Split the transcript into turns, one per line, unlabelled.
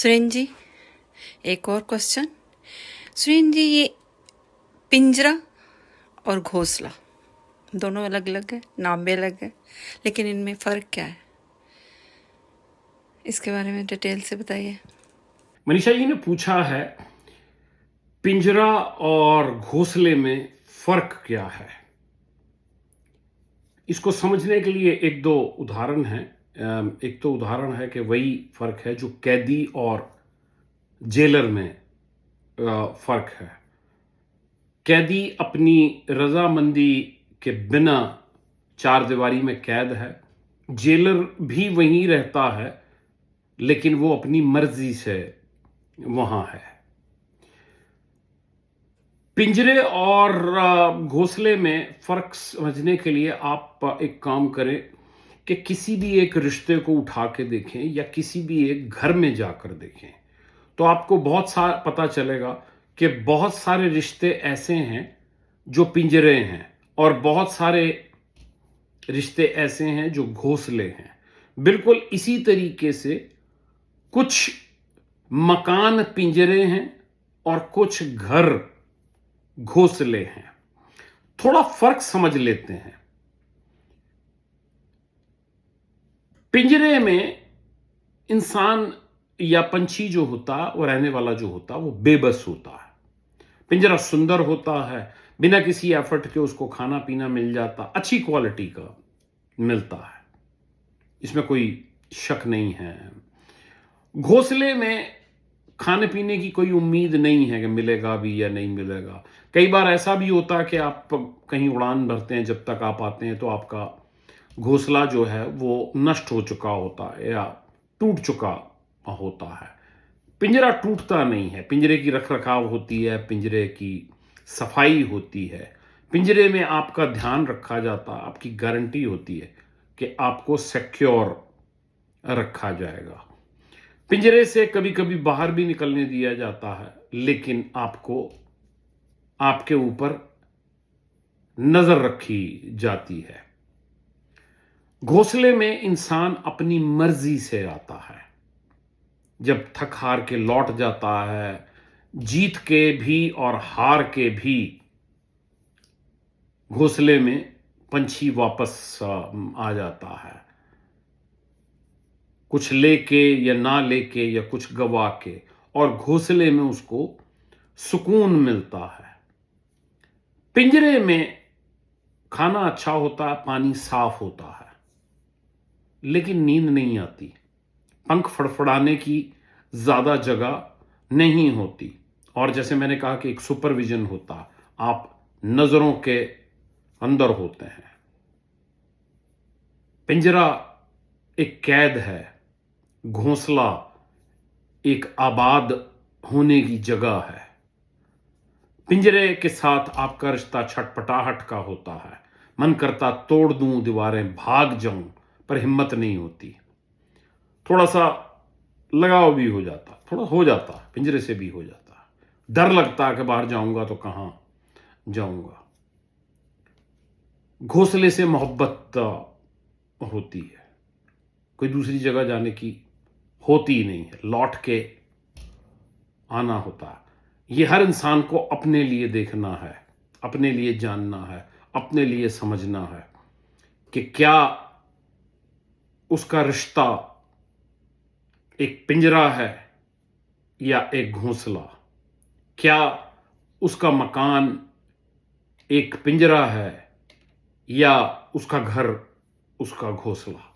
सुरेंद्र जी, एक और क्वेश्चन। सुरेंद्र जी, ये पिंजरा और घोंसला दोनों अलग अलग है, नाम भी अलग है, लेकिन इनमें फ़र्क क्या है? इसके बारे में डिटेल से बताइए।
मनीषा जी ने पूछा है पिंजरा और घोंसले में फर्क क्या है। इसको समझने के लिए एक दो उदाहरण हैं। एक तो उदाहरण है कि वही फर्क है जो कैदी और जेलर में फर्क है। कैदी अपनी रजामंदी के बिना चार दीवारी में कैद है, जेलर भी वहीं रहता है लेकिन वो अपनी मर्जी से वहां है। पिंजरे और घोंसले में फर्क समझने के लिए आप एक काम करें कि किसी भी एक रिश्ते को उठा के देखें या किसी भी एक घर में जाकर देखें तो आपको बहुत सारा पता चलेगा कि बहुत सारे रिश्ते ऐसे हैं जो पिंजरे हैं और बहुत सारे रिश्ते ऐसे हैं जो घोंसले हैं। बिल्कुल इसी तरीके से कुछ मकान पिंजरे हैं और कुछ घर घोंसले हैं। थोड़ा फर्क समझ लेते हैं। पिंजरे में इंसान या पंछी जो होता है वो रहने वाला जो होता है वो बेबस होता है। पिंजरा सुंदर होता है, बिना किसी एफर्ट के उसको खाना पीना मिल जाता, अच्छी क्वालिटी का मिलता है, इसमें कोई शक नहीं है। घोंसले में खाने पीने की कोई उम्मीद नहीं है कि मिलेगा भी या नहीं मिलेगा। कई बार ऐसा भी होता है कि आप कहीं उड़ान भरते हैं, जब तक आप आते हैं तो आपका घोंसला जो है वो नष्ट हो चुका होता है या टूट चुका होता है। पिंजरा टूटता नहीं है, पिंजरे की रख रखाव होती है, पिंजरे की सफाई होती है, पिंजरे में आपका ध्यान रखा जाता है, आपकी गारंटी होती है कि आपको सिक्योर रखा जाएगा। पिंजरे से कभी कभी बाहर भी निकलने दिया जाता है लेकिन आपको आपके ऊपर नजर रखी जाती है। घोंसले में इंसान अपनी मर्जी से आता है, जब थक हार के लौट जाता है, जीत के भी और हार के भी घोंसले में पंछी वापस आ जाता है, कुछ लेके या ना लेके या कुछ गवा के, और घोंसले में उसको सुकून मिलता है। पिंजरे में खाना अच्छा होता है, पानी साफ होता है, लेकिन नींद नहीं आती, पंख फड़फड़ाने की ज्यादा जगह नहीं होती, और जैसे मैंने कहा कि एक सुपरविजन होता, आप नजरों के अंदर होते हैं। पिंजरा एक कैद है, घोंसला एक आबाद होने की जगह है। पिंजरे के साथ आपका रिश्ता छटपटाहट का होता है, मन करता तोड़ दूं दीवारें, भाग जाऊं, पर हिम्मत नहीं होती। थोड़ा सा लगाव भी हो जाता, थोड़ा हो जाता, पिंजरे से भी हो जाता, डर लगता है कि बाहर जाऊंगा तो कहां जाऊंगा। घोंसले से मोहब्बत होती है, कोई दूसरी जगह जाने की होती नहीं है, लौट के आना होता है। ये हर इंसान को अपने लिए देखना है, अपने लिए जानना है, अपने लिए समझना है कि क्या उसका रिश्ता एक पिंजरा है या एक घोंसला, क्या उसका मकान एक पिंजरा है या उसका घर उसका घोंसला।